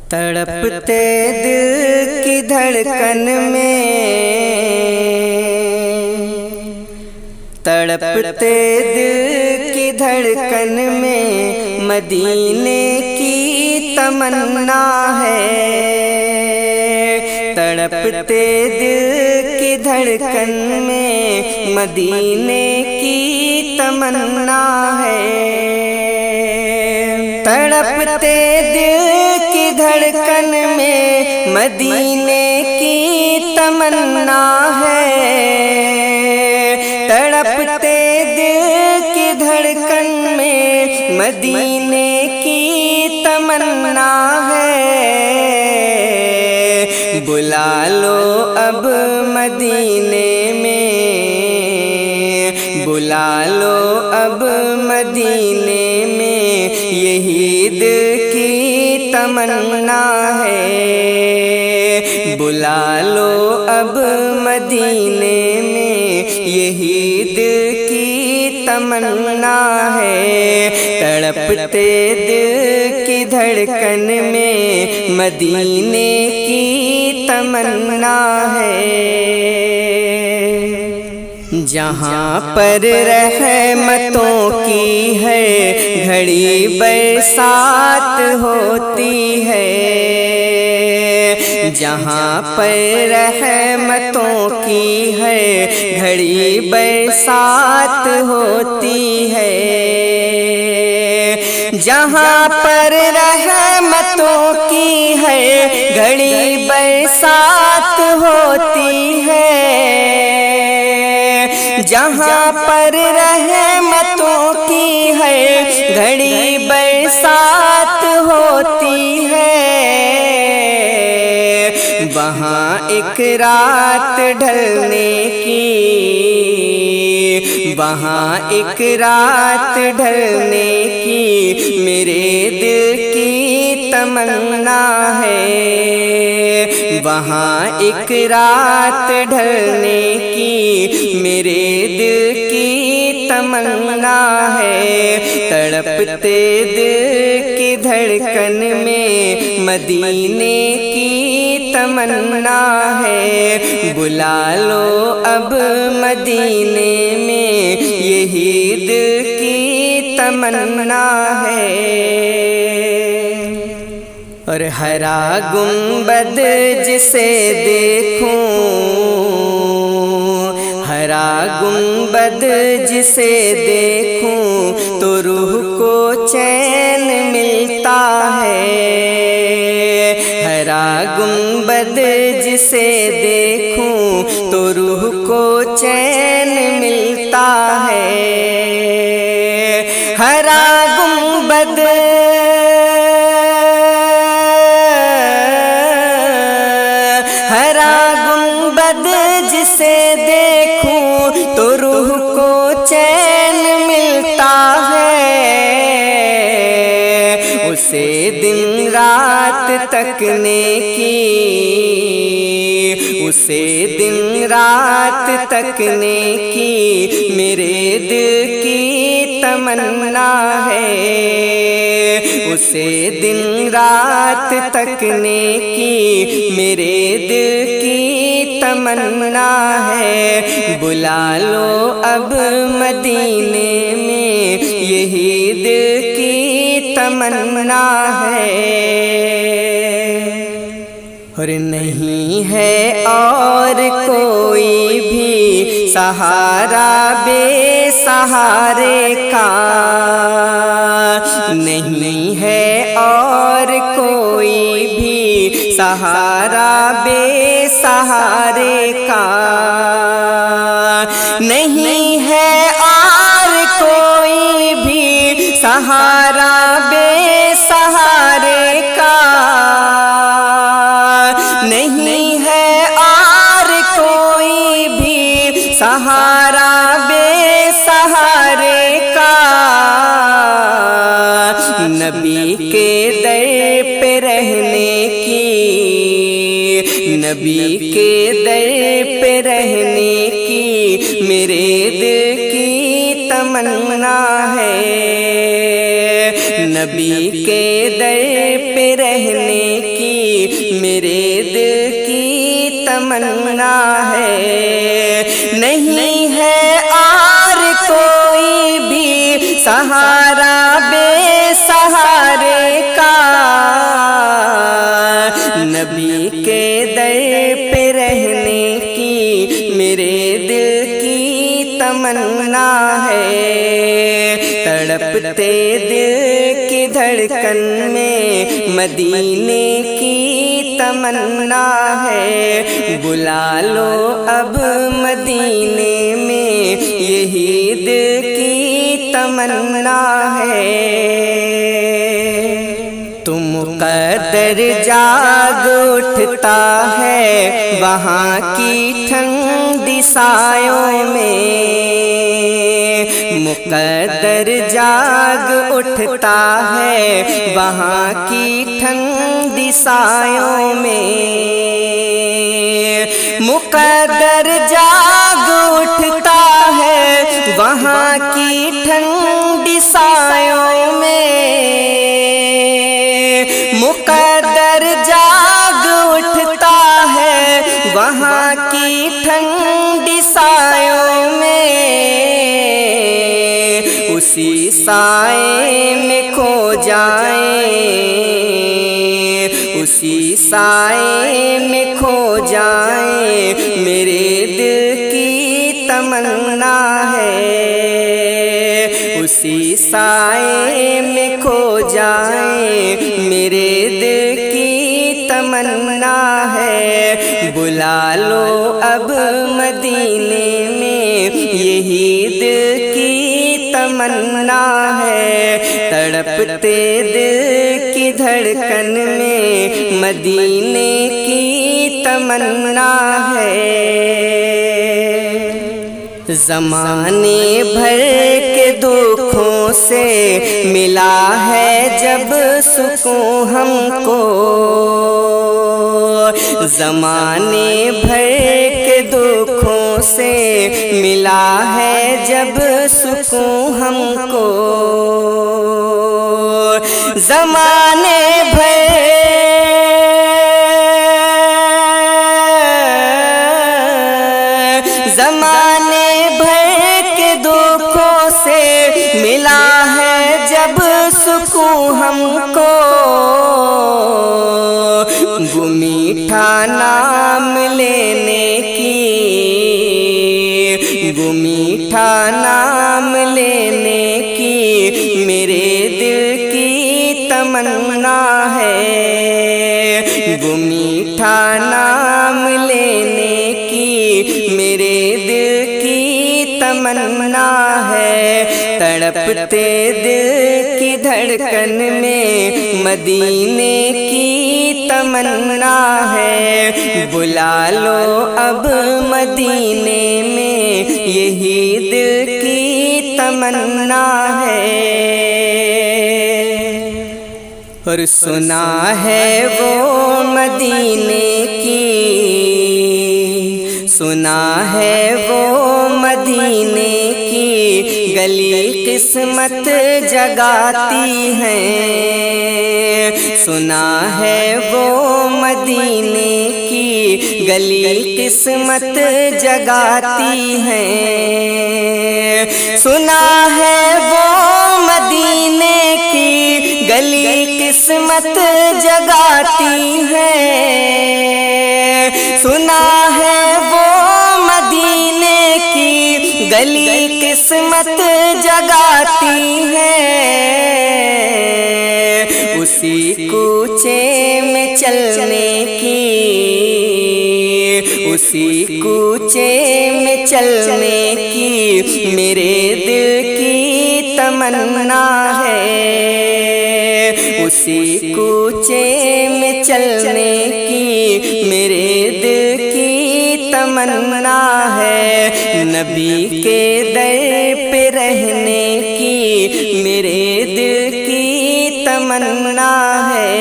تڑپتے دل کی دھڑکن میں، تڑپتے دل کی دھڑکن میں مدینے کی تمنا ہے۔ تڑپتے دل کی دھڑکن میں مدینے کی تمنا ہے۔ تڑپتے دل کی دھڑکن میں مدینے کی تمنا ہے۔ تڑپتے دل کی دھڑکن میں مدینے کی تمنا ہے۔ بلا لو اب مدینے میں، بلا لو اب مدینے میں، یہی دل کی تمنا ہے۔ بلا لو اب مدینے میں، یہی دل کی تمنا ہے۔ تڑپتے دل کی دھڑکن میں مدینے کی تمنا ہے۔ جہاں پر رحمتوں کی ہے گھڑی برسات ہوتی ہے، جہاں پر رحمتوں کی ہے گھڑی برسات ہوتی ہے، جہاں پر رحمتوں کی ہے گھڑی برسات ہوتی ہے، جہاں پر رحمتوں کی ہے گھڑی برسات ہوتی ہے، وہاں ایک رات ڈھلنے کی، وہاں ایک رات ڈھلنے کی میرے دل کی تمنا ہے۔ وہاں ایک رات ڈھلنے کی میرے دل کی تمنا ہے۔ تڑپتے دل کی دھڑکن میں مدینے کی تمنا ہے۔ بلا لو اب مدینے میں، یہی دل کی تمنا ہے۔ اور ہرا گنبد جسے دیکھوں، ہرا گنبد جسے دیکھوں تو روح کو چین ملتا ہے۔ ہرا گنبد جسے دیکھوں تو روح کو چین ملتا ہے۔ ہرا گنبد جسے دیکھوں تو روح کو چین ملتا ہے۔ اسے دن رات تکنے کی، اسے دن رات تکنے کی میرے دل کی تمنا ہے۔ اسے دن رات تکنے کی میرے دل کی تمنا ہے۔ بلا لو اب مدینے میں، یہی دل کی تمنا ہے۔ اور نہیں ہے اور کوئی بھی سہارا بے سہارے کا، نہیں ہے اور کوئی بھی سہارا بے سہارے کا، نہیں ہے اور کوئی بھی سہارا بے سہارے کا، نہیں ہے اور کوئی بھی سہارا بے سہارے کا۔ نبی کے در پہ رہنے کی، نبی کے در پہ رہنے کی میرے دل کی تمنا ہے۔ نبی کے در پہ رہنے کی میرے دل کی تمنا ہے، نہیں ہے اور کوئی بھی سہارا بے سہارے کا، نبی کے در پہ رہنے کی میرے دل کی تمنا ہے، تڑپتے دل کی دھڑکن میں مدینے کی تمنا ہے، بلا لو اب مدینے میں یہی دل کی تمنا ہے۔ تو مقدر جاگ اٹھتا ہے وہاں کی ٹھنڈی سایوں میں، مقدر جاگ اٹھتا ہے وہاں کی ٹھنڈی سایوں میں، مقدر جاگ اٹھتا ہے وہاں کی ٹھنڈی سایوں میں، مقدر جاگ اٹھتا ہے وہاں کی ٹھنڈی سایوں میں، اسی سائے میں کھو جائیں، اسی سائے میں کھو جائیں، میرے دل کی تمنا ہے، اسی سائے میں کھو جائیں، میرے دل کی تمنا ہے، بلا لو اب مدینے میں یہی دل کی تمنا ہے، تڑپتے دل کی دھڑکن میں مدینے کی تمنا ہے۔ زمانے بھر کے دکھوں سے ملا ہے جب سکون ہم کو، زمانے بھر کے دکھوں سے ملا ہے جب سکون ہم کو، زمانے بھر کے دکھوں سے ملا ہے جب سکون ہم کو، وہ میٹھا نام لینے کی، وہ میٹھا نام لینے کی میرے دل کی تمنا ہے، وہ میٹھا نام لینے کی میرے دل کی تمنا ہے، تڑپتے دل کی دھڑکن میں مدینے کی تمنا ہے، بلا لو اب مدینے میں یہی دل کی تمنا ہے۔ اور سنا ہے وہ مدینے کی، سنا ہے وہ مدینے کی گلی قسمت جگاتی ہیں، سنا ہے وہ مدینے کی گلی قسمت جگاتی ہیں، سنا ہے وہ مدینے کی گلی قسمت جگاتی ہیں، سنا ہے وہ مدینے کی گلی قسمت جگاتی ہیں، اسی کوچے میں چلنے کی، اسی کوچے میں چلنے کی میرے دل کی تمنا ہے، اسی کوچے میں چلنے کی میرے دل کی تمنا ہے، نبی کے در پہ رہنے کی میرے دل کی تمنا ہے۔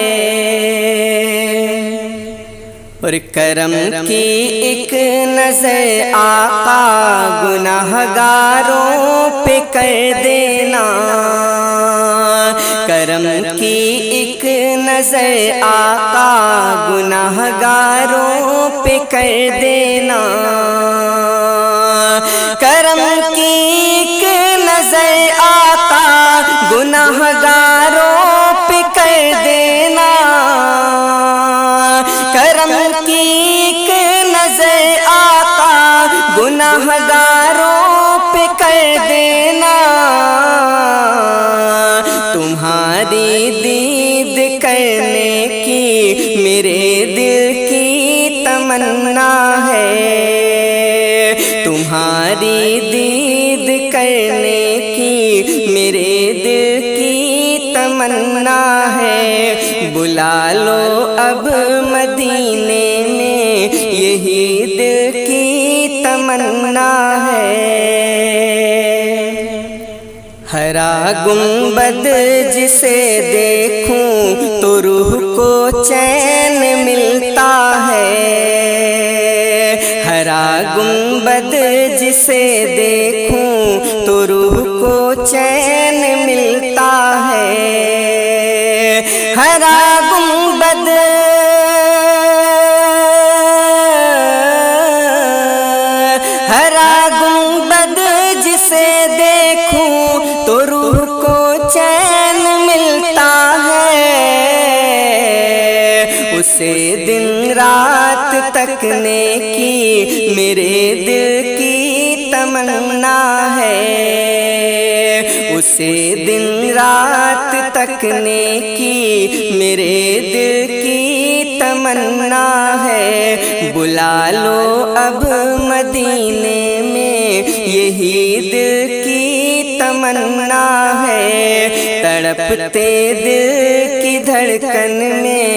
اور کرم کی ایک نظر آقا گناہگاروں پہ کر دینا، کرم کی ایک نظر آقا گناہگاروں پہ کر دینا، کرم کی ایک نظر آقا گناہگاروں پہ کر دینا، کرم کی ایک نظر آقا گناہگاروں پہ کر دینا، تمہاری دید کرنے کی میرے دل کی تمنا ہے، تمہاری دید کرنے کی میرے دل کی تمنا ہے، بلا لو اب مدینے میں یہی دل کی تمنا ہے۔ ہرا گنبد جسے دیکھوں تو روح کو چین ملتا ہے، ہرا گنبد جسے دیکھوں تو روح کو چین ملتا ہے، ہرا گنبد ہرا گنبد جسے دیکھوں تو روح کو چین ملتا ہے، اسے دن رات تکنے کی میرے دل کی تمنا ہے، اسے دن رات تکنے کی میرے دل کی تمنا ہے، بلا لو اب مدینے میں یہی دل کی تمنا ہے، تڑپتے دل کی دھڑکن میں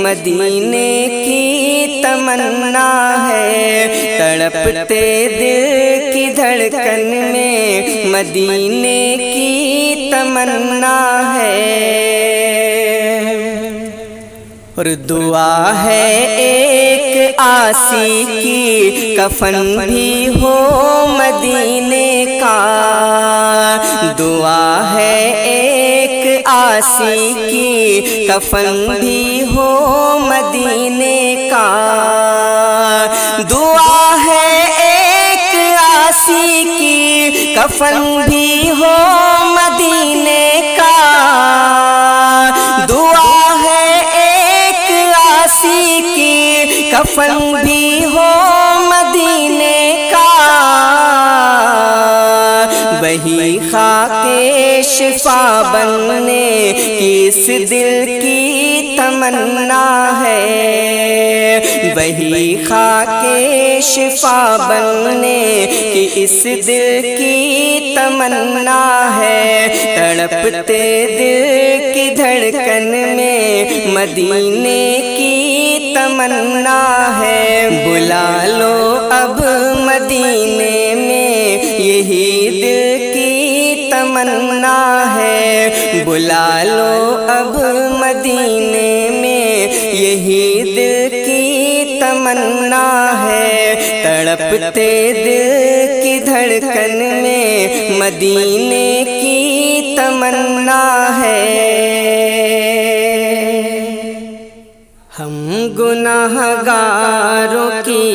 مدینے کی تمنا ہے، تڑپتے دل کی دھڑکن میں مدینے کی تمنا ہے، اور دعا ہے ایک آسی کی کفن بھی ہو مدینے کا، دعا ہے ایک آسی کی کفن بھی ہو مدینے کا، دعا ہے ایک آسی کی کفن بھی ہو مدینے کا، دعا ہے ایک آسی کی کفن بھی ہو مدینے کا، وہی خاک شفا بننے کی اس دل کی تمنا ہے، وہی خاک شفا بننے کی اس دل کی تمنا ہے، تڑپتے دل کی دھڑکن میں مدینے کی تمنا ہے، بلا لو اب مدینے میں یہی دل کی تمنا ہے، بلا لو اب مدینے میں یہی دل کی تمنا ہے، تڑپتے دل کی دھڑکن میں مدینے کی تمنا ہے۔ ہم گناہگاروں کی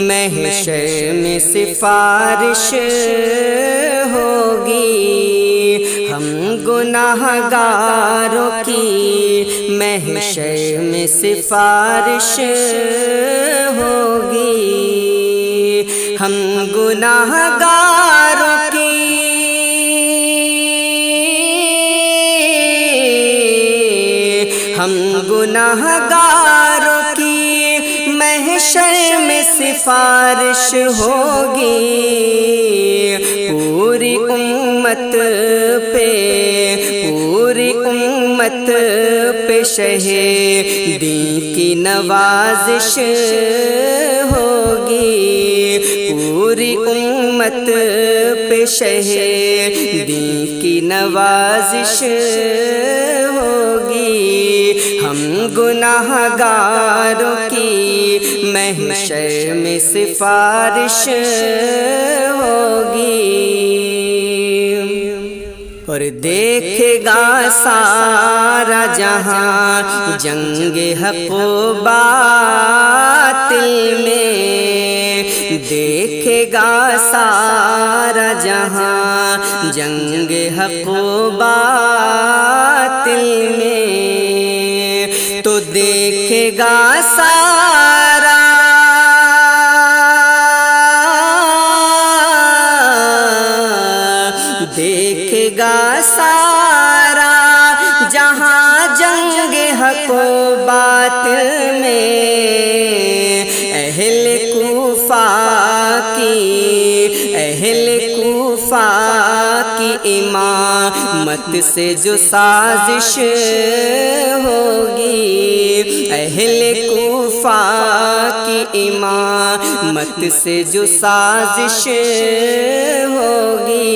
محشر میں سفارش ہوگی، ہم گناہگاروں کی محشر میں سفارش ہوگی، ہم گناہگاروں کی محشر میں سفارش ہوگی، پوری امت پہ شہیدی کی نوازش ہوگی، پوری امت پہ شہیدی کی نوازش ہوگی، ہم گناہگاروں کی محشر میں سفارش ہوگی۔ اور دیکھے گا سارا جہاں جنگ حق و باطل میں، دیکھے گا سارا جہاں جنگ حق و باطل میں، تو دیکھے گا سارا دیکھے گا سارا جہاں جنگ حق و باطل میں، اہل کوفہ کی امامت سے جو سازش ہوگی، اہل کوفہ کی امامت سے جو سازش ہوگی،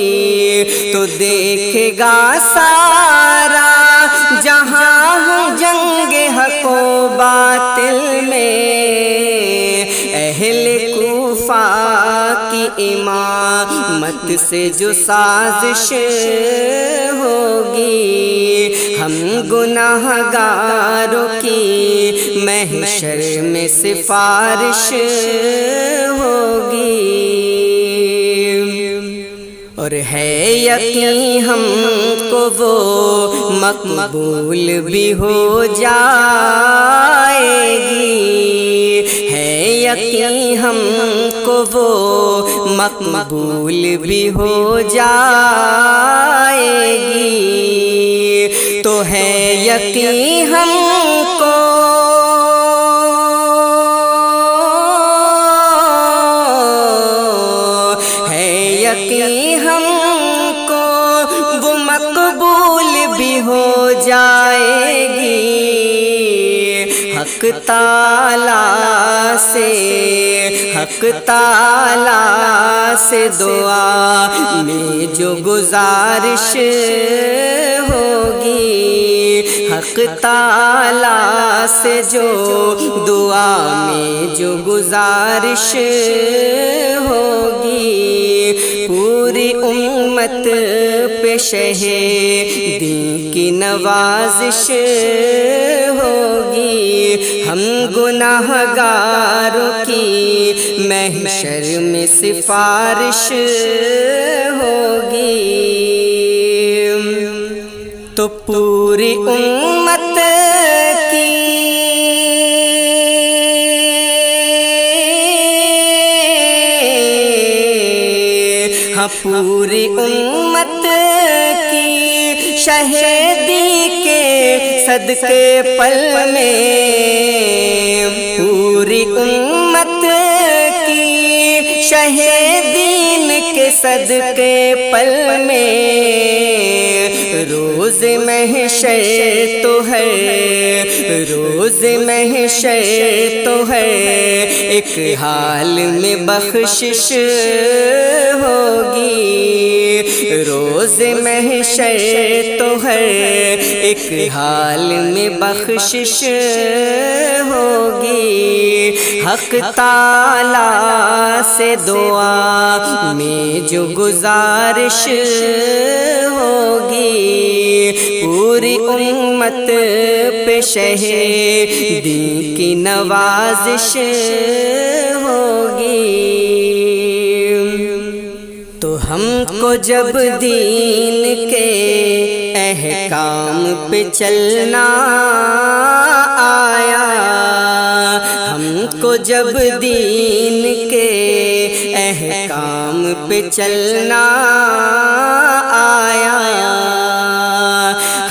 تو دیکھے گا سارا جہاں جنگ حق و باطل میں، اہل کوفہ کی امامت سے جو سازش ہوگی، ہم گناہگاروں کی محشر میں سفارش ہوگی، اور ہے یقین ہم کو وہ مقبول بھی ہو جائے گی، ہے یقین ہم کو وہ مقبول بھی ہو جائے گی، تو ہے یقین ہم کو وہ مقبول بھی ہو جائے گی، حق تعالیٰ سے دعا میں جو گزارش ہوگی، حق تعالیٰ سے جو دعا میں جو گزارش ہوگی، پوری امت پہ شہیدی کی نوازش ہوگی، ہم گناہگاروں کی محشر میں سفارش ہوگی، تو پوری امت کی پوری امت کی شہیدی کے صدقے پل میں، پوری امت کی شہیدین کے صدقے پل میں، روز محشر تو ہے، روز محشر تو ہے، ایک حال میں بخشش ہوگی، روز محشر تو ہے، ایک حال میں بخشش ہوگی، حق تعالیٰ سے دعا میں جو گزارش ہوگی، پوری امت پہ شہیدی کی نوازش ہوگی، تو ہم کو جب دین کے احکام پہ چلنا آیا، ہم کو جب دین کے احکام پہ چلنا آیا،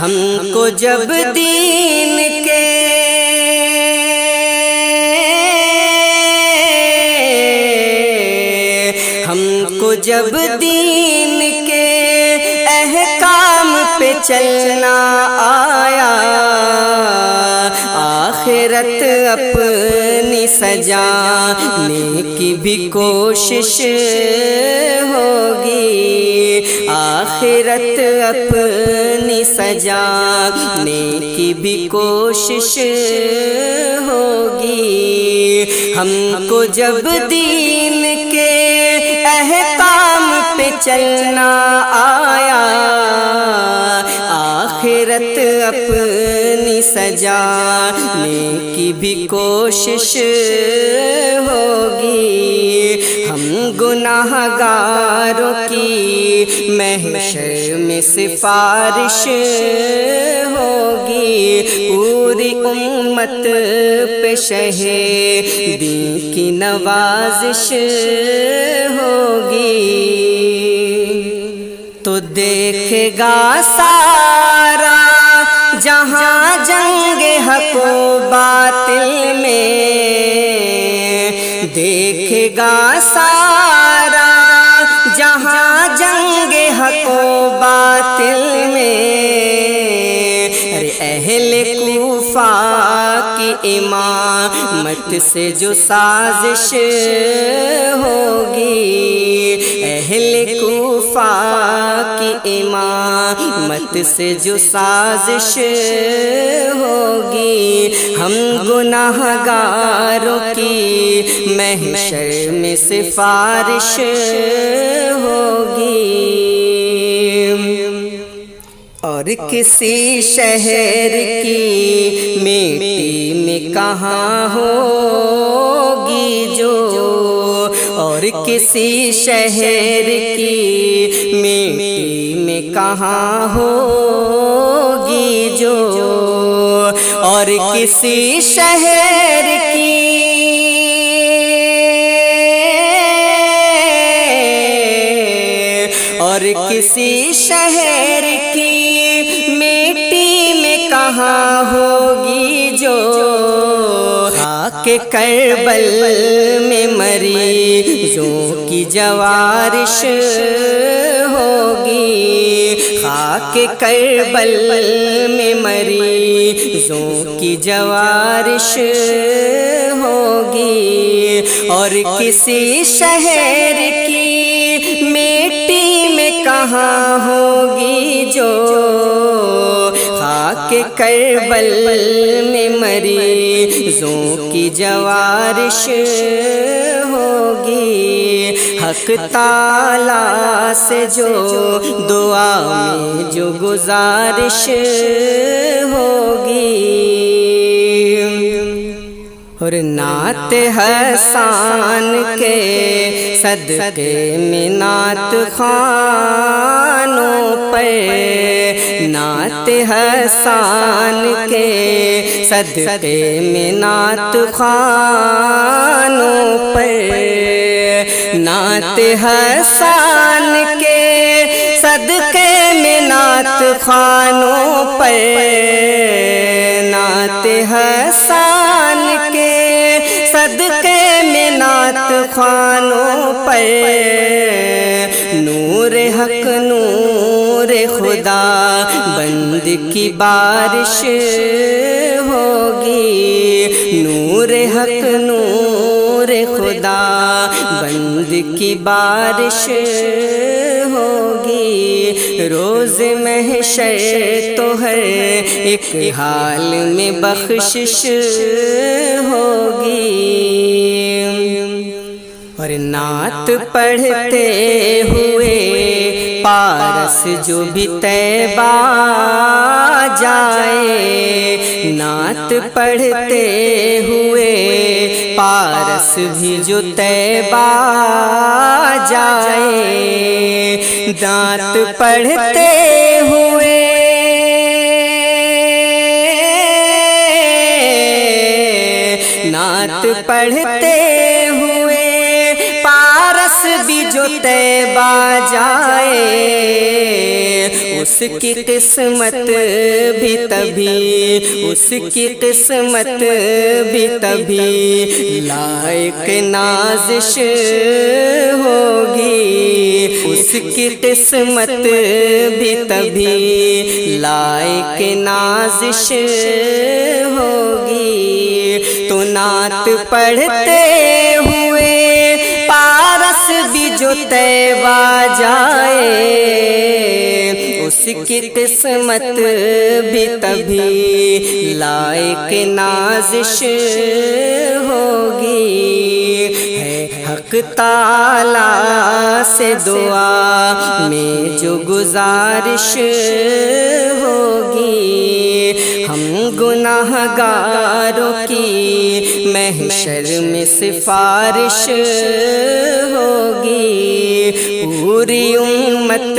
ہم کو جب دین کے جب دین کے احکام پہ چلنا آیا، آخرت اپنی سجانے کی بھی کوشش ہوگی، آخرت اپنی سجانے کی بھی کوشش ہوگی، ہم کو جب دین کے احکام پہ چلنا آیا، اپنی سجانے کی بھی کوشش ہوگی، ہم گناہ گاروں کی محشر میں سفارش ہوگی، پوری امت پہ شہیدی کی نوازش ہوگی، تو دیکھے گا سارا جہاں جنگ حق و باطل میں، دیکھے گا سارا جہاں جنگ حق و باطل میں، ارے اہل کوفہ کی امامت سے جو سازش ہوگی، اہل کوفہ کی امامت سے جو سازش ہوگی، ہم گناہ گاروں کی محشر میں سفارش ہوگی، اور کسی شہر کی مٹی میں کہاں ہوگی جو، اور کسی شہر کی مٹی میں کہاں ہوگی جو، اور کسی شہر کی اور کسی شہر کی مٹی میں کہاں ہوگی جو، خاک کربل میں مریضوں کی جوارش ہوگی، خاک کربل میں مریضوں کی جوارش ہوگی، اور کسی شہر کی مٹی میں کہاں ہوگی جو، خاک کربل میں مریضوں کی جوارش ہوگی، حق تعالیٰ سے جو دعا میں جو گزارش ہوگی، اور نعت حسان کے صدقے میں نعت خوانوں پر، نعت حسان کے صدقے میں نعت خوانوں پر، نعت حسان کے صدقے میں نعت خوانوں پر، نعت حسان کے صدقے میں نعت خوانوں پر، نور حق نور خدا بند کی بارش ہوگی، نور حق نور خدا بند کی بارش ہوگی، روز محشر تو ہر ایک حال میں بخشش ہوگی، اور نعت پڑھتے ہوئے پارس جو بھی طیبہ جائے، نعت پڑھتے ہوئے پارس بھی جو طیبہ جائے، نعت پڑھتے ہوئے نعت پڑھتے ہوئے پارس بھی جو طیبہ جائے، اس کی قسمت بھی تبھی، اس کی قسمت بھی تبھی لائق نازش ہوگی، اس کی قسمت بھی تبھی لائق نازش ہوگی، تو نعت پڑھتے ہوئے پارس بھی جو طیبہ جائے، اس کی قسمت بھی تبھی لائق نازش ہوگی، ہے حق تعالیٰ سے دعا میں جو گزارش ہوگی، گناہگاروں کی محشر میں سفارش ہوگی، پوری امت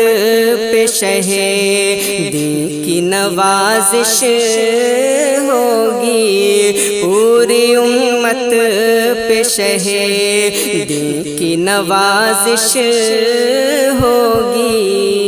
پہ شہیدی کی نوازش ہوگی، پوری امت پہ شہیدی کی نوازش ہوگی۔